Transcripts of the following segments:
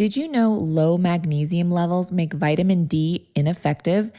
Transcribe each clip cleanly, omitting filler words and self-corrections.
Did you know low magnesium levels make vitamin D ineffective?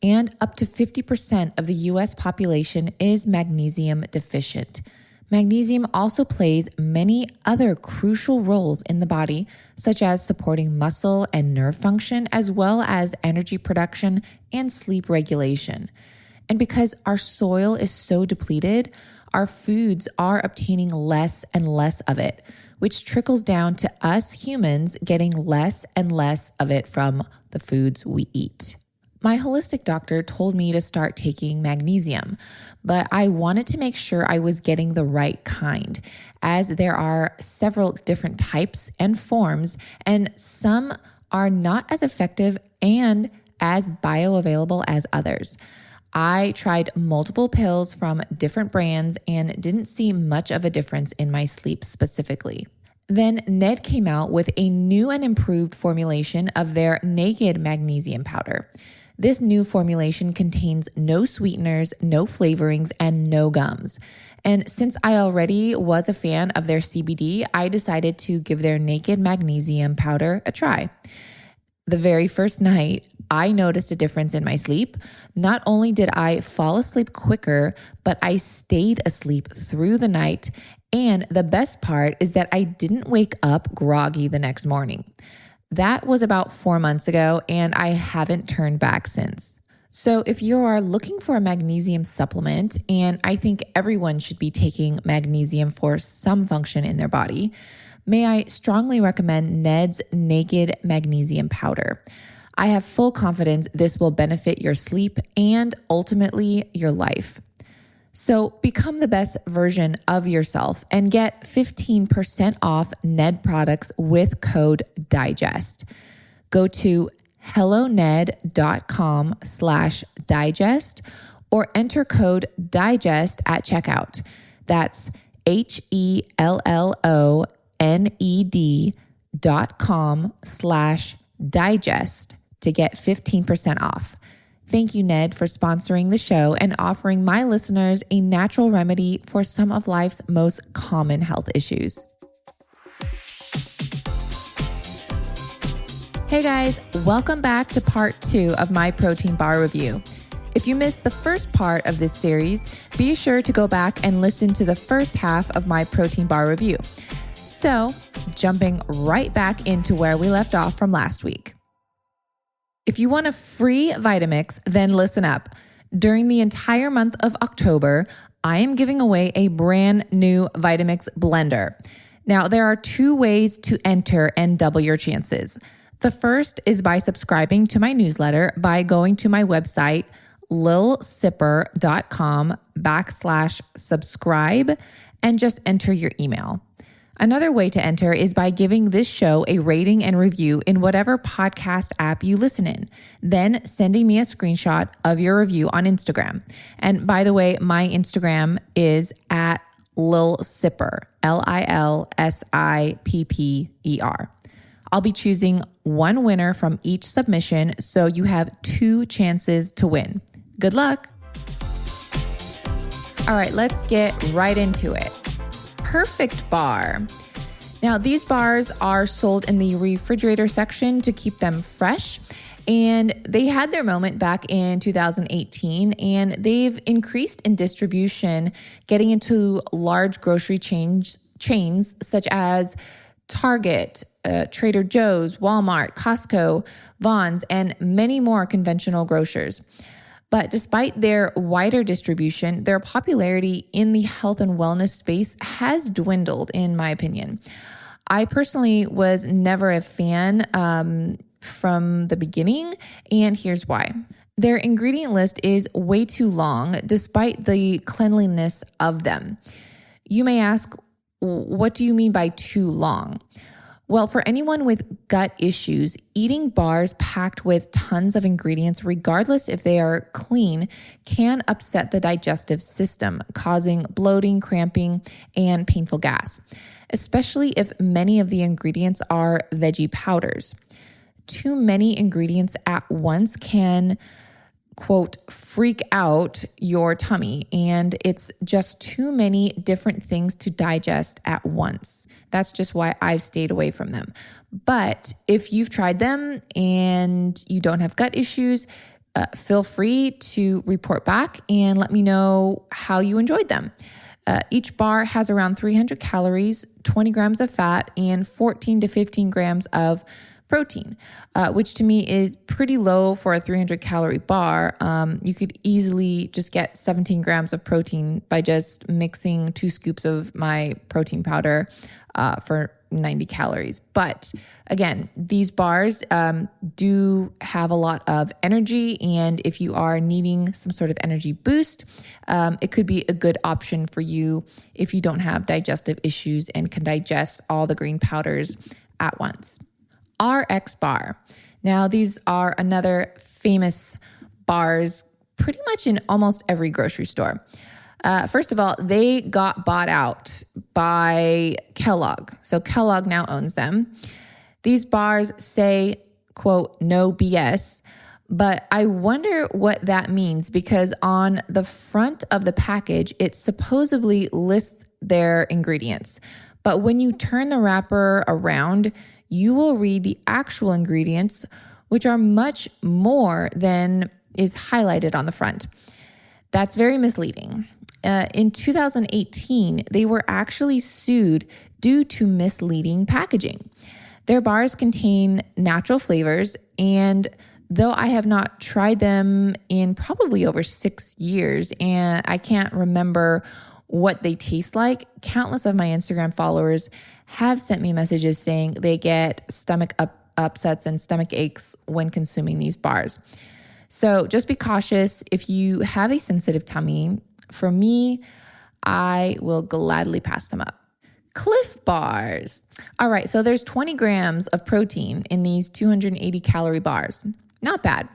And up to 50% of the US population is magnesium deficient. Magnesium also plays many other crucial roles in the body, such as supporting muscle and nerve function, as well as energy production and sleep regulation. And because our soil is so depleted, our foods are obtaining less and less of it, which trickles down to us humans getting less and less of it from the foods we eat. My holistic doctor told me to start taking magnesium, but I wanted to make sure I was getting the right kind, as there are several different types and forms, and some are not as effective and as bioavailable as others. I tried multiple pills from different brands and didn't see much of a difference in my sleep specifically. Then Ned came out with a new and improved formulation of their naked magnesium powder. This new formulation contains no sweeteners, no flavorings, and no gums. And since I already was a fan of their CBD, I decided to give their naked magnesium powder a try. The very first night, I noticed a difference in my sleep. Not only did I fall asleep quicker, but I stayed asleep through the night. And the best part is that I didn't wake up groggy the next morning. That was about 4 months ago, and I haven't turned back since. So if you are looking for a magnesium supplement, and I think everyone should be taking magnesium for some function in their body, may I strongly recommend Ned's Naked Magnesium Powder. I have full confidence this will benefit your sleep and ultimately your life. So become the best version of yourself and get 15% off Ned products with code DIGEST. Go to helloned.com/digest or enter code DIGEST at checkout. That's HELLONED.com/digest to get 15% off. Thank you, Ned, for sponsoring the show and offering my listeners a natural remedy for some of life's most common health issues. Hey guys, welcome back to part 2 of my protein bar review. If you missed the first part of this series, be sure to go back and listen to the first half of my protein bar review. So, jumping right back into where we left off from last week. If you want a free Vitamix, then listen up. During the entire month of October, I am giving away a brand new Vitamix blender. Now, there are 2 ways to enter and double your chances. The first is by subscribing to my newsletter by going to my website, lilsipper.com/subscribe, and just enter your email. Another way to enter is by giving this show a rating and review in whatever podcast app you listen in, then sending me a screenshot of your review on Instagram. And by the way, my Instagram is at lilsipper, LILSIPPER. I'll be choosing one winner from each submission, so you have 2 chances to win. Good luck. All right, let's get right into it. Perfect Bar. Now, these bars are sold in the refrigerator section to keep them fresh, and they had their moment back in 2018, and they've increased in distribution, getting into large grocery chains such as Target, Trader Joe's, Walmart, Costco, Vons, and many more conventional grocers. But despite their wider distribution, their popularity in the health and wellness space has dwindled, in my opinion. I personally was never a fan from the beginning, and here's why. Their ingredient list is way too long, despite the cleanliness of them. You may ask, what do you mean by too long? Well, for anyone with gut issues, eating bars packed with tons of ingredients, regardless if they are clean, can upset the digestive system, causing bloating, cramping, and painful gas, especially if many of the ingredients are veggie powders. Too many ingredients at once can quote, freak out your tummy, and it's just too many different things to digest at once. That's just why I've stayed away from them. But if you've tried them and you don't have gut issues, feel free to report back and let me know how you enjoyed them. Each bar has around 300 calories, 20 grams of fat, and 14 to 15 grams of protein, which to me is pretty low for a 300 calorie bar. You could easily just get 17 grams of protein by just mixing 2 scoops of my protein powder for 90 calories. But again, these bars do have a lot of energy, and if you are needing some sort of energy boost, it could be a good option for you if you don't have digestive issues and can digest all the green powders at once. RX Bar. Now, these are another famous bars pretty much in almost every grocery store. First of all, they got bought out by Kellogg. So Kellogg now owns them. These bars say, quote, no BS, but I wonder what that means because on the front of the package, it supposedly lists their ingredients. But when you turn the wrapper around, you will read the actual ingredients, which are much more than is highlighted on the front. That's very misleading. In 2018, they were actually sued due to misleading packaging. Their bars contain natural flavors, and though I have not tried them in probably over 6 years, and I can't remember what they taste like, countless of my Instagram followers have sent me messages saying they get stomach upsets and stomach aches when consuming these bars. So just be cautious if you have a sensitive tummy. For me, I will gladly pass them up. Cliff Bars. All right, so there's 20 grams of protein in these 280 calorie bars. Not bad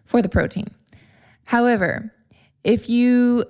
for the protein. However, if you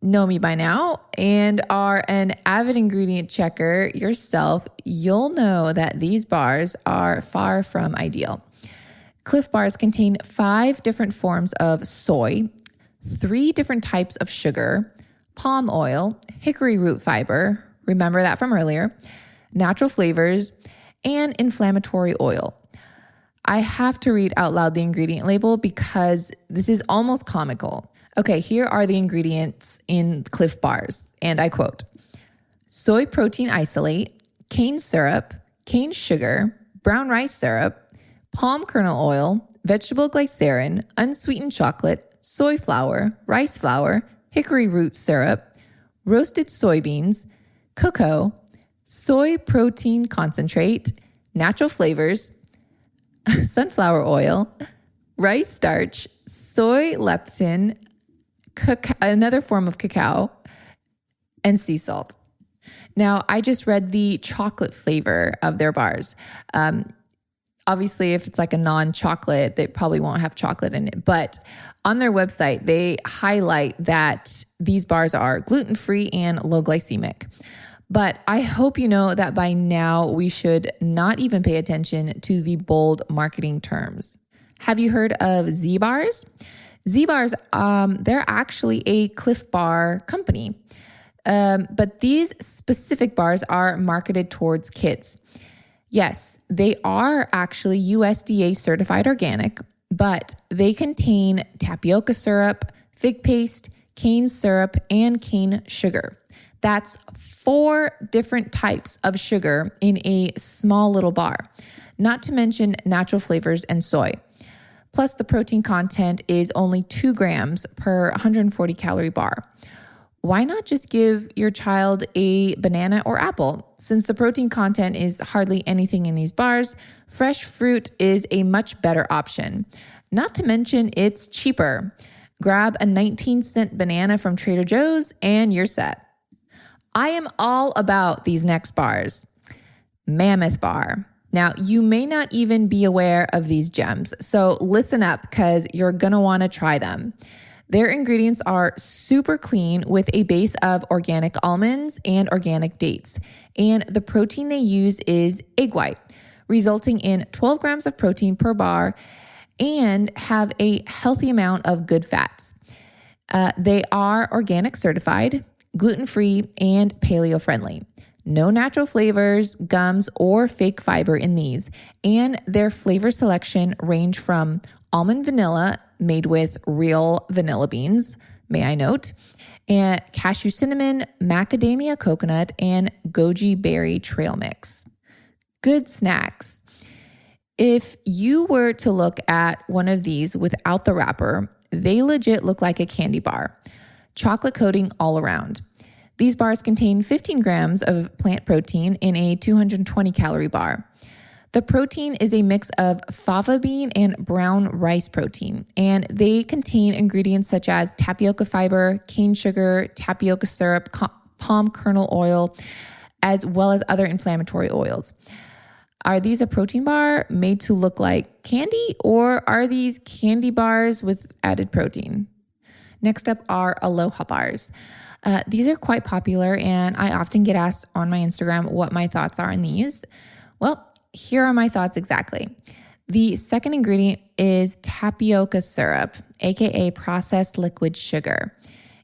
know me by now and are an avid ingredient checker yourself, you'll know that these bars are far from ideal. Cliff Bars contain 5 different forms of soy, 3 different types of sugar, palm oil, hickory root fiber, remember that from earlier, natural flavors, and inflammatory oil. I have to read out loud the ingredient label because this is almost comical. Okay, here are the ingredients in Cliff Bars, and I quote, soy protein isolate, cane syrup, cane sugar, brown rice syrup, palm kernel oil, vegetable glycerin, unsweetened chocolate, soy flour, rice flour, hickory root syrup, roasted soybeans, cocoa, soy protein concentrate, natural flavors, sunflower oil, rice starch, soy lecithin, another form of cacao, and sea salt. Now, I just read the chocolate flavor of their bars. Obviously, if it's like a non-chocolate, they probably won't have chocolate in it. But on their website, they highlight that these bars are gluten-free and low glycemic. But I hope you know that by now we should not even pay attention to the bold marketing terms. Have you heard of Z-Bars? Z-Bars, they're actually a Cliff Bar company. But these specific bars are marketed towards kids. Yes, they are actually USDA certified organic, but they contain tapioca syrup, fig paste, cane syrup, and cane sugar. That's 4 different types of sugar in a small little bar, not to mention natural flavors and soy. Plus, the protein content is only 2 grams per 140 calorie bar. Why not just give your child a banana or apple? Since the protein content is hardly anything in these bars, fresh fruit is a much better option. Not to mention, it's cheaper. Grab a 19-cent banana from Trader Joe's and you're set. I am all about these next bars. Mammoth Bar. Now, you may not even be aware of these gems, so listen up because you're going to want to try them. Their ingredients are super clean with a base of organic almonds and organic dates, and the protein they use is egg white, resulting in 12 grams of protein per bar and have a healthy amount of good fats. They are organic certified, gluten-free, and paleo-friendly. No natural flavors, gums, or fake fiber in these. And their flavor selection range from almond vanilla made with real vanilla beans, may I note, and cashew cinnamon, macadamia coconut, and goji berry trail mix. Good snacks. If you were to look at one of these without the wrapper, they legit look like a candy bar. Chocolate coating all around. These bars contain 15 grams of plant protein in a 220 calorie bar. The protein is a mix of fava bean and brown rice protein, and they contain ingredients such as tapioca fiber, cane sugar, tapioca syrup, palm kernel oil, as well as other inflammatory oils. Are these a protein bar made to look like candy, or are these candy bars with added protein? Next up are Aloha Bars. These are quite popular, and I often get asked on my Instagram what my thoughts are on these. Well, here are my thoughts exactly. The second ingredient is tapioca syrup, aka processed liquid sugar.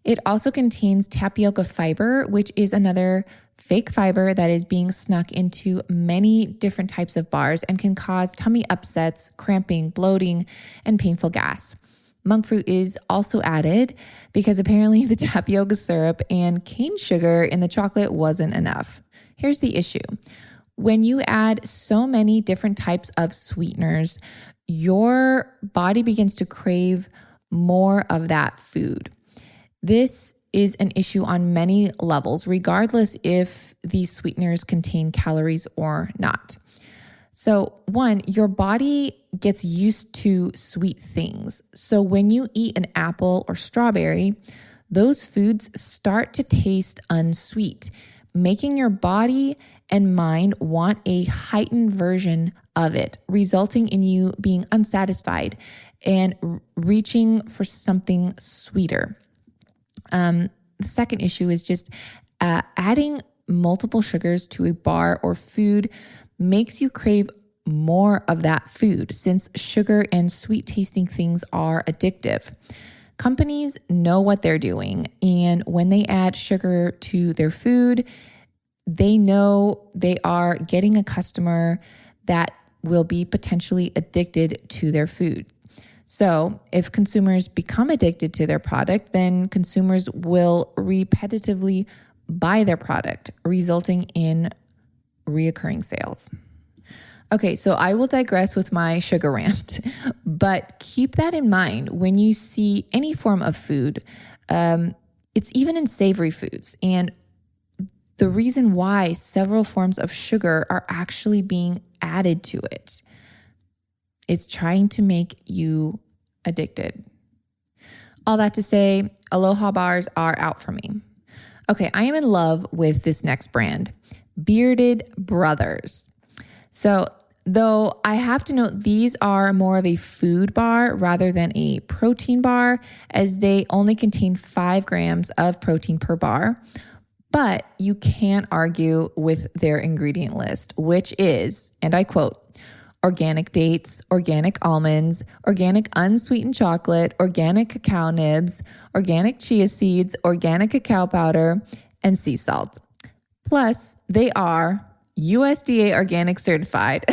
It also contains tapioca fiber, which is another fake fiber that is being snuck into many different types of bars and can cause tummy upsets, cramping, bloating, and painful gas. Monk fruit is also added because apparently the tapioca syrup and cane sugar in the chocolate wasn't enough. Here's the issue. When you add so many different types of sweeteners, your body begins to crave more of that food. This is an issue on many levels, regardless if these sweeteners contain calories or not. So one, your body gets used to sweet things. So when you eat an apple or strawberry, those foods start to taste unsweet, making your body and mind want a heightened version of it, resulting in you being unsatisfied and reaching for something sweeter. The second issue is just adding multiple sugars to a bar or food makes you crave more of that food, since sugar and sweet tasting things are addictive. Companies know what they're doing, and when they add sugar to their food, they know they are getting a customer that will be potentially addicted to their food. So if consumers become addicted to their product, then consumers will repetitively buy their product, resulting in reoccurring sales. Okay, so I will digress with my sugar rant, but keep that in mind when you see any form of food. It's even in savory foods. And the reason why several forms of sugar are actually being added to it, it's trying to make you addicted. All that to say, Aloha Bars are out for me. Okay, I am in love with this next brand, Bearded Brothers. So though I have to note these are more of a food bar rather than a protein bar, as they only contain 5 grams of protein per bar. But you can't argue with their ingredient list, which is, and I quote, organic dates, organic almonds, organic unsweetened chocolate, organic cacao nibs, organic chia seeds, organic cacao powder, and sea salt. Plus, they are USDA organic certified.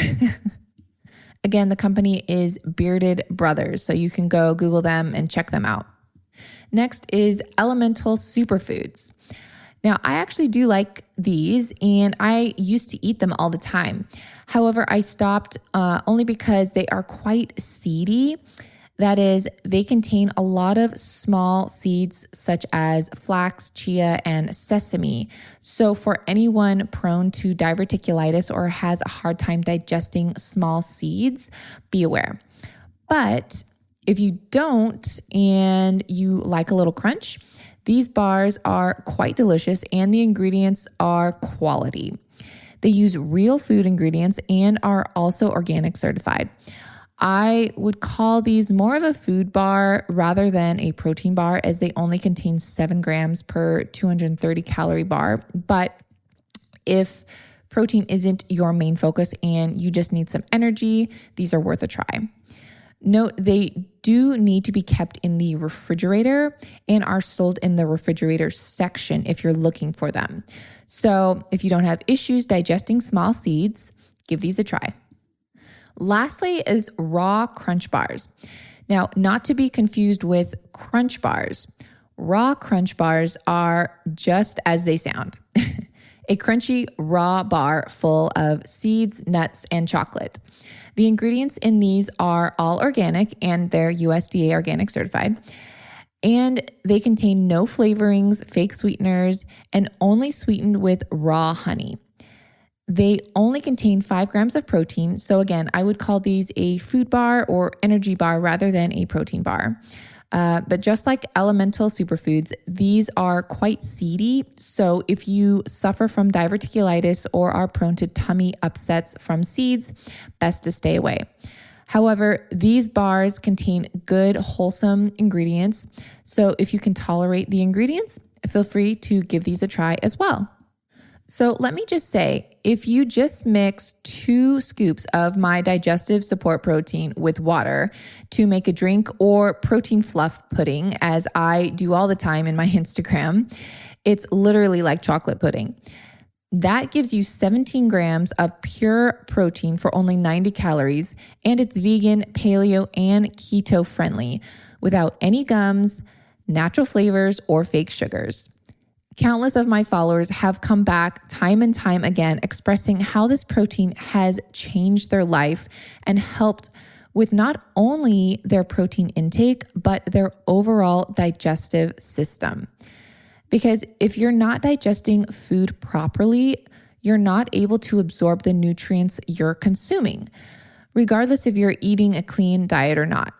Again, the company is Bearded Brothers, so you can go Google them and check them out. Next is Elemental Superfoods. Now, I actually do like these, and I used to eat them all the time. However, I stopped only because they are quite seedy. That is, they contain a lot of small seeds such as flax, chia, and sesame. So for anyone prone to diverticulitis or has a hard time digesting small seeds, be aware. But if you don't and you like a little crunch, these bars are quite delicious and the ingredients are quality. They use real food ingredients and are also organic certified. I would call these more of a food bar rather than a protein bar, as they only contain 7 grams per 230 calorie bar. But if protein isn't your main focus and you just need some energy, these are worth a try. Note they do need to be kept in the refrigerator and are sold in the refrigerator section if you're looking for them. So if you don't have issues digesting small seeds, give these a try. Lastly is raw crunch bars. Now, not to be confused with crunch bars. Raw crunch bars are just as they sound. A crunchy raw bar full of seeds, nuts, and chocolate. The ingredients in these are all organic and they're USDA organic certified. And they contain no flavorings, fake sweeteners, and only sweetened with raw honey. They only contain 5 grams of protein. So again, I would call these a food bar or energy bar rather than a protein bar. But just like elemental superfoods, these are quite seedy. So if you suffer from diverticulitis or are prone to tummy upsets from seeds, best to stay away. However, these bars contain good, wholesome ingredients. So if you can tolerate the ingredients, feel free to give these a try as well. So let me just say, if you just mix 2 scoops of my digestive support protein with water to make a drink or protein fluff pudding, as I do all the time in my Instagram, it's literally like chocolate pudding. That gives you 17 grams of pure protein for only 90 calories, and it's vegan, paleo, and keto friendly without any gums, natural flavors, or fake sugars. Countless of my followers have come back time and time again expressing how this protein has changed their life and helped with not only their protein intake, but their overall digestive system. Because if you're not digesting food properly, you're not able to absorb the nutrients you're consuming, regardless if you're eating a clean diet or not.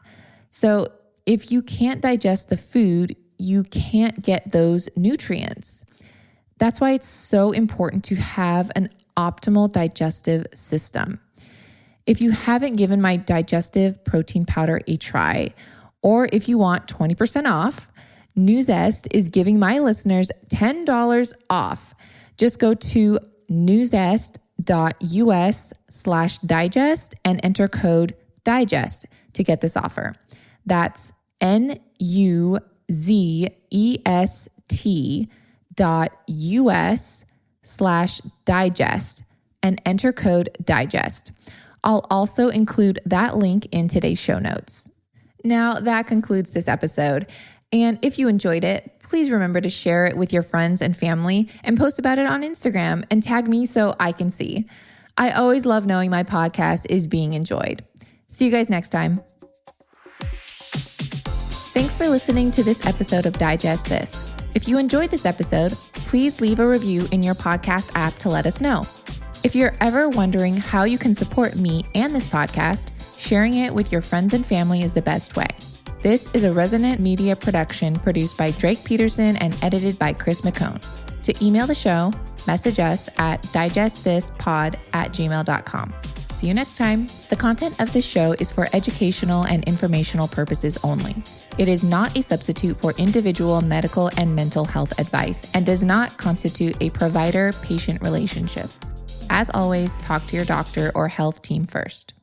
So if you can't digest the food, you can't get those nutrients. That's why it's so important to have an optimal digestive system. If you haven't given my digestive protein powder a try, or if you want 20% off, Newzest is giving my listeners $10 off. Just go to newzest.us/digest and enter code DIGEST to get this offer. That's nuzest.us/digest and enter code DIGEST. I'll also include that link in today's show notes. Now that concludes this episode. And if you enjoyed it, please remember to share it with your friends and family and post about it on Instagram and tag me so I can see. I always love knowing my podcast is being enjoyed. See you guys next time. Thanks for listening to this episode of Digest This. If you enjoyed this episode, please leave a review in your podcast app to let us know. If you're ever wondering how you can support me and this podcast, sharing it with your friends and family is the best way. This is a Resonant Media production produced by Drake Peterson and edited by Chris McCone. To email the show, message us at digestthispod@gmail.com. See you next time. The content of this show is for educational and informational purposes only. It is not a substitute for individual medical and mental health advice and does not constitute a provider-patient relationship. As always, talk to your doctor or health team first.